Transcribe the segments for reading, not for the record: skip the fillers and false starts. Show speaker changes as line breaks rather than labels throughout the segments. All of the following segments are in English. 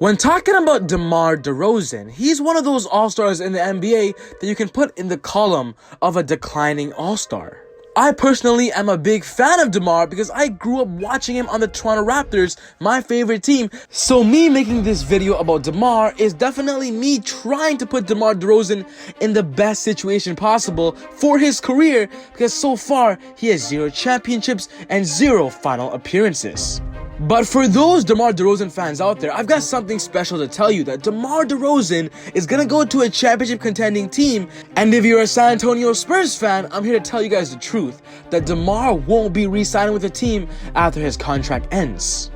When talking about DeMar Derozan, he's one of those all-stars in the NBA that you can put in the column of a declining all-star. I personally am a big fan of DeMar because I grew up watching him on the Toronto Raptors, my favorite team. So me making this video about DeMar is definitely me trying to put DeMar Derozan in the best situation possible for his career, because so far he has 0 championships and 0 final appearances. But for those DeMar Derozan fans out there, I've got something special to tell you, that DeMar Derozan is gonna go to a championship contending team. And if you're a San Antonio Spurs fan, I'm here to tell you guys the truth, that DeMar won't be re-signing with the team after his contract ends.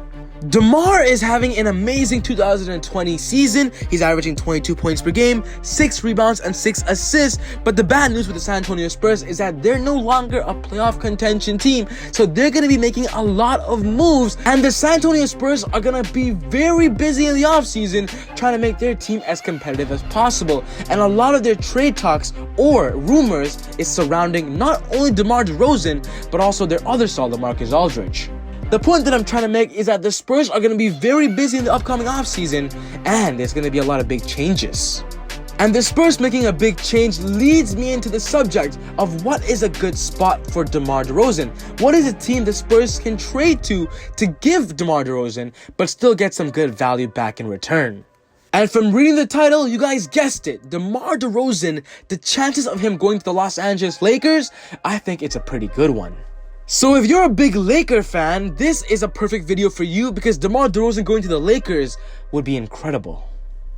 DeMar is having an amazing 2020 season. He's averaging 22 points per game, 6 rebounds, and 6 assists. But the bad news with the San Antonio Spurs is that they're no longer a playoff contention team. So they're going to be making a lot of moves. And the San Antonio Spurs are going to be very busy in the offseason trying to make their team as competitive as possible. And a lot of their trade talks or rumors is surrounding not only DeMar Derozan, but also their other star, LaMarcus Aldridge. The point that I'm trying to make is that the Spurs are going to be very busy in the upcoming offseason, and there's going to be a lot of big changes. And the Spurs making a big change leads me into the subject of what is a good spot for DeMar Derozan. What is a team the Spurs can trade to give DeMar Derozan, but still get some good value back in return? And from reading the title, you guys guessed it, DeMar Derozan, the chances of him going to the Los Angeles Lakers, I think it's a pretty good one. So if you're a big Laker fan, this is a perfect video for you, because DeMar Derozan going to the Lakers would be incredible.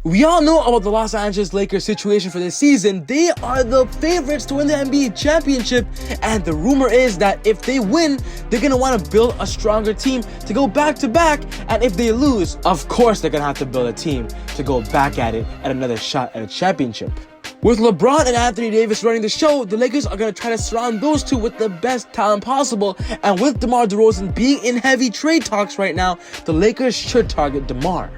We all know about the Los Angeles Lakers situation for this season. They are the favorites to win the NBA championship, and the rumor is that if they win, they're going to want to build a stronger team to go back-to-back, and if they lose, of course they're going to have to build a team to go back at it at another shot at a championship. With LeBron and Anthony Davis running the show, the Lakers are going to try to surround those two with the best talent possible. And with DeMar Derozan being in heavy trade talks right now, the Lakers should target DeMar.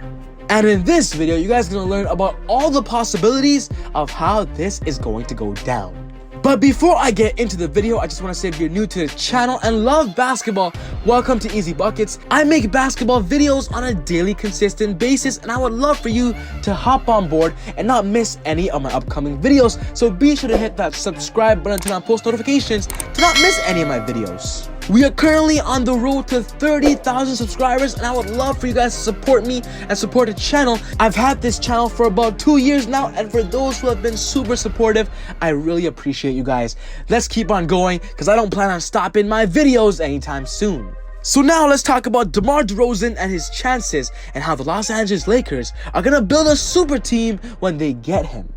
And in this video, you guys are going to learn about all the possibilities of how this is going to go down. But before I get into the video, I just want to say, if you're new to the channel and love basketball, welcome to ezBUCKETz. I make basketball videos on a daily, consistent basis, and I would love for you to hop on board and not miss any of my upcoming videos. So be sure to hit that subscribe button and turn on post notifications to not miss any of my videos. We are currently on the road to 30,000 subscribers, and I would love for you guys to support me and support the channel. I've had this channel for about 2 years now, and for those who have been super supportive, I really appreciate you guys. Let's keep on going, because I don't plan on stopping my videos anytime soon. So now let's talk about DeMar Derozan and his chances, and how the Los Angeles Lakers are going to build a super team when they get him.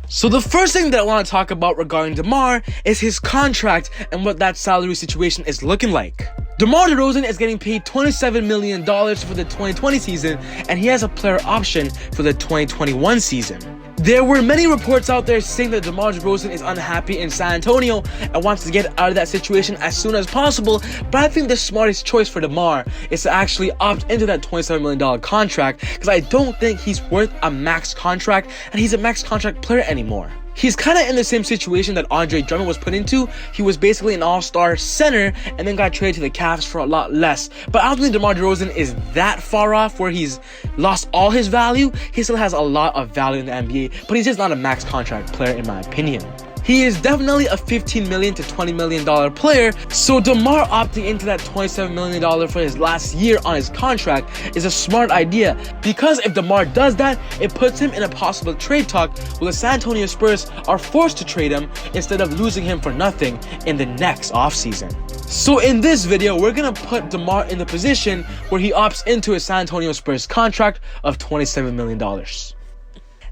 So the first thing that I want to talk about regarding DeMar is his contract and what that salary situation is looking like. DeMar Derozan is getting paid $27 million for the 2020 season, and he has a player option for the 2021 season. There were many reports out there saying that DeMar Derozan is unhappy in San Antonio and wants to get out of that situation as soon as possible, but I think the smartest choice for DeMar is to actually opt into that $27 million contract, because I don't think he's worth a max contract, and he's a max contract player anymore. He's kind of in the same situation that Andre Drummond was put into. He was basically an all-star center and then got traded to the Cavs for a lot less. But I don't think DeMar Derozan is that far off where he's lost all his value. He still has a lot of value in the NBA, but he's just not a max contract player in my opinion. He is definitely a $15 million to $20 million player, so DeMar opting into that $27 million for his last year on his contract is a smart idea, because if DeMar does that, it puts him in a possible trade talk where the San Antonio Spurs are forced to trade him instead of losing him for nothing in the next offseason. So in this video, we're going to put DeMar in the position where he opts into his San Antonio Spurs contract of $27 million.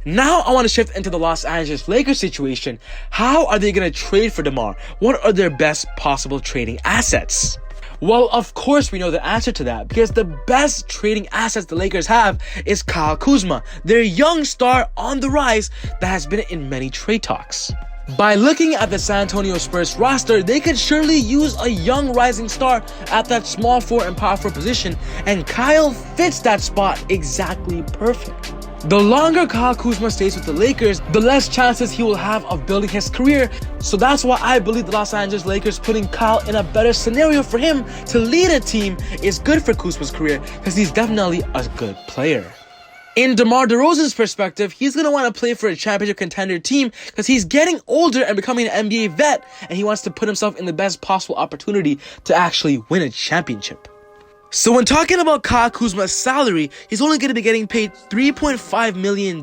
Now I want to shift into the Los Angeles Lakers situation. How are they going to trade for DeMar? What are their best possible trading assets? Well, of course we know the answer to that, because the best trading assets the Lakers have is Kyle Kuzma, their young star on the rise that has been in many trade talks. By looking at the San Antonio Spurs roster, they could surely use a young rising star at that small forward and power forward position, and Kyle fits that spot exactly perfect. The longer Kyle Kuzma stays with the Lakers, the less chances he will have of building his career. So that's why I believe the Los Angeles Lakers putting Kyle in a better scenario for him to lead a team is good for Kuzma's career, because he's definitely a good player. In DeMar Derozan's perspective, he's going to want to play for a championship contender team because he's getting older and becoming an NBA vet, and he wants to put himself in the best possible opportunity to actually win a championship. So when talking about Kyle Kuzma's salary, he's only going to be getting paid $3.5 million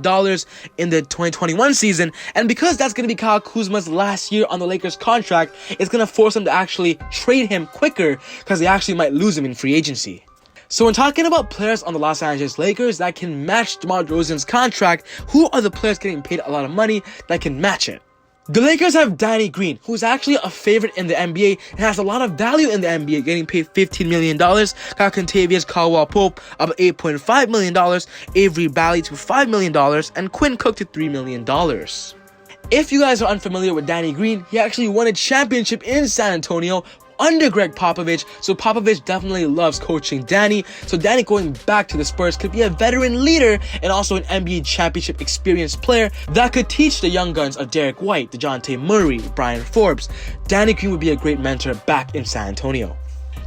in the 2021 season, and because that's going to be Kyle Kuzma's last year on the Lakers contract, it's going to force him to actually trade him quicker because they actually might lose him in free agency. So when talking about players on the Los Angeles Lakers that can match DeMar Derozan's contract, who are the players getting paid a lot of money that can match it? The Lakers have Danny Green, who's actually a favorite in the NBA and has a lot of value in the NBA, getting paid $15 million. Got Kentavious Caldwell-Pope of $8.5 million, Avery Bailey to $5 million, and Quinn Cook to $3 million. If you guys are unfamiliar with Danny Green, he actually won a championship in San Antonio under Greg Popovich, so Popovich definitely loves coaching Danny. So Danny going back to the Spurs could be a veteran leader and also an NBA championship experienced player that could teach the young guns of Derek White, DeJounte Murray, Brian Forbes. Danny Green would be a great mentor back in San Antonio.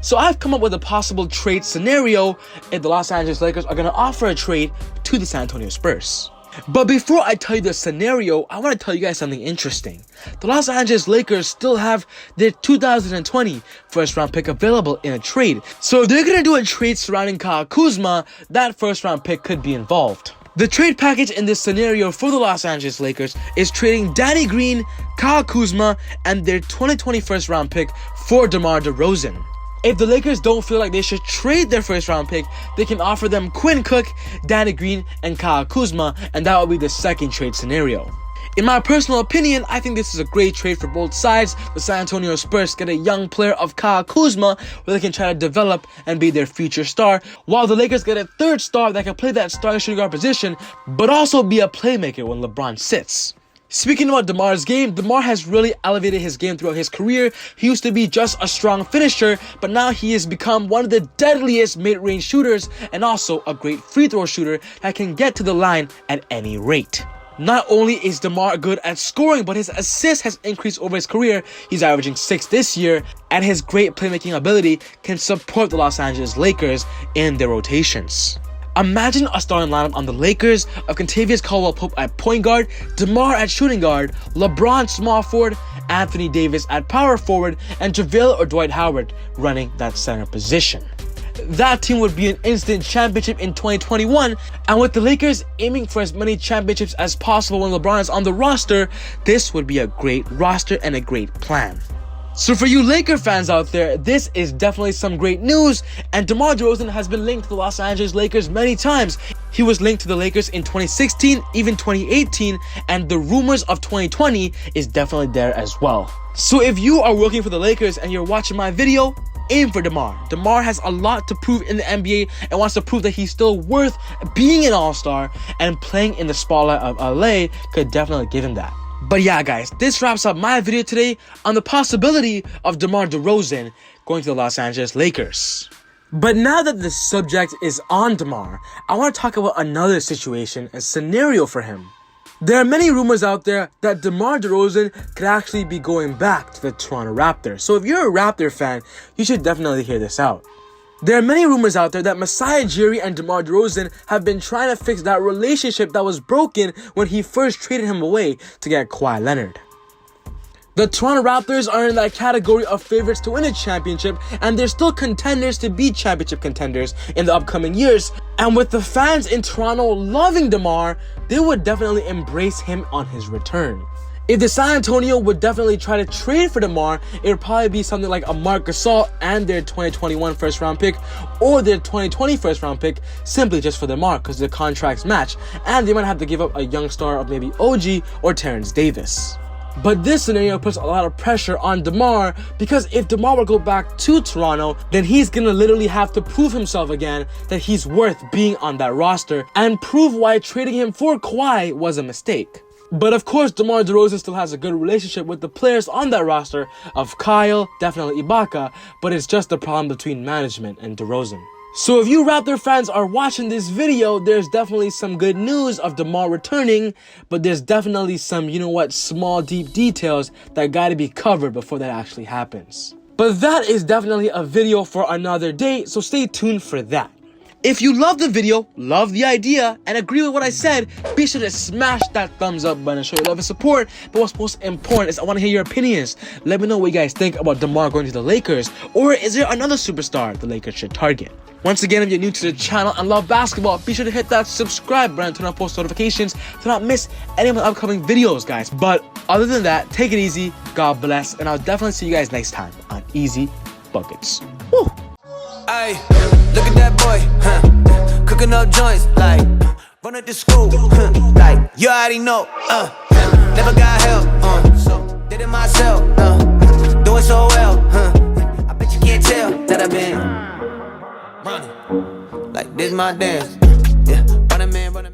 So I've come up with a possible trade scenario if the Los Angeles Lakers are going to offer a trade to the San Antonio Spurs. But before I tell you the scenario, I want to tell you guys something interesting. The Los Angeles Lakers still have their 2020 first round pick available in a trade. So if they're going to do a trade surrounding Kyle Kuzma, that first round pick could be involved. The trade package in this scenario for the Los Angeles Lakers is trading Danny Green, Kyle Kuzma, and their 2020 first round pick for DeMar Derozan. If the Lakers don't feel like they should trade their first round pick, they can offer them Quinn Cook, Danny Green, and Kyle Kuzma, and that will be the second trade scenario. In my personal opinion, I think this is a great trade for both sides. The San Antonio Spurs get a young player of Kyle Kuzma where they can try to develop and be their future star, while the Lakers get a third star that can play that starting shooting guard position, but also be a playmaker when LeBron sits. Speaking about DeMar's game, DeMar has really elevated his game throughout his career. He used to be just a strong finisher, but now he has become one of the deadliest mid-range shooters and also a great free throw shooter that can get to the line at any rate. Not only is DeMar good at scoring, but his assist has increased over his career. He's averaging 6 this year, and his great playmaking ability can support the Los Angeles Lakers in their rotations. Imagine a starting lineup on the Lakers of Kentavious Caldwell-Pope at point guard, DeMar at shooting guard, LeBron small forward, Anthony Davis at power forward, and JaVale or Dwight Howard running that center position. That team would be an instant championship in 2021, and with the Lakers aiming for as many championships as possible when LeBron is on the roster, this would be a great roster and a great plan. So for you Laker fans out there, this is definitely some great news, and DeMar Derozan has been linked to the Los Angeles Lakers many times. He was linked to the Lakers in 2016, even 2018, and the rumors of 2020 is definitely there as well. So if you are working for the Lakers and you're watching my video, aim for DeMar. DeMar has a lot to prove in the NBA and wants to prove that he's still worth being an all-star, and playing in the spotlight of LA could definitely give him that. But yeah guys, this wraps up my video today on the possibility of DeMar Derozan going to the Los Angeles Lakers. But now that the subject is on DeMar, I want to talk about another situation, a scenario for him. There are many rumors out there that DeMar Derozan could actually be going back to the Toronto Raptors. So if you're a Raptor fan, you should definitely hear this out. There are many rumors out there that Masai Ujiri and DeMar Derozan have been trying to fix that relationship that was broken when he first traded him away to get Kawhi Leonard. The Toronto Raptors are in that category of favorites to win a championship, and they're still contenders to be championship contenders in the upcoming years. And with the fans in Toronto loving DeMar, they would definitely embrace him on his return. If the San Antonio would definitely try to trade for DeMar, it would probably be something like a Marc Gasol and their 2021 first round pick, or their 2020 first round pick, simply just for DeMar because their contracts match, and they might have to give up a young star of maybe OG or Terrence Davis. But this scenario puts a lot of pressure on DeMar, because if DeMar were to go back to Toronto, then he's gonna literally have to prove himself again that he's worth being on that roster, and prove why trading him for Kawhi was a mistake. But of course, DeMar Derozan still has a good relationship with the players on that roster of Kyle, definitely Ibaka, but it's just a problem between management and Derozan. So if you Raptor fans are watching this video, there's definitely some good news of DeMar returning, but there's definitely some, small deep details that gotta be covered before that actually happens. But that is definitely a video for another day, so stay tuned for that. If you love the video, love the idea, and agree with what I said, be sure to smash that thumbs up button, show your love and support. But what's most important is I want to hear your opinions. Let me know what you guys think about DeMar going to the Lakers, or is there another superstar the Lakers should target? Once again, if you're new to the channel and love basketball, be sure to hit that subscribe button, turn on post notifications to not miss any of my upcoming videos, guys. But other than that, take it easy, God bless, and I'll definitely see you guys next time on ezBUCKETz. Woo!
Ay, look at that boy, huh? Cooking up joints like run at the school, huh? Like you already know, never got help, so did it myself, doing so well, I bet you can't tell that I've been running like this my dance.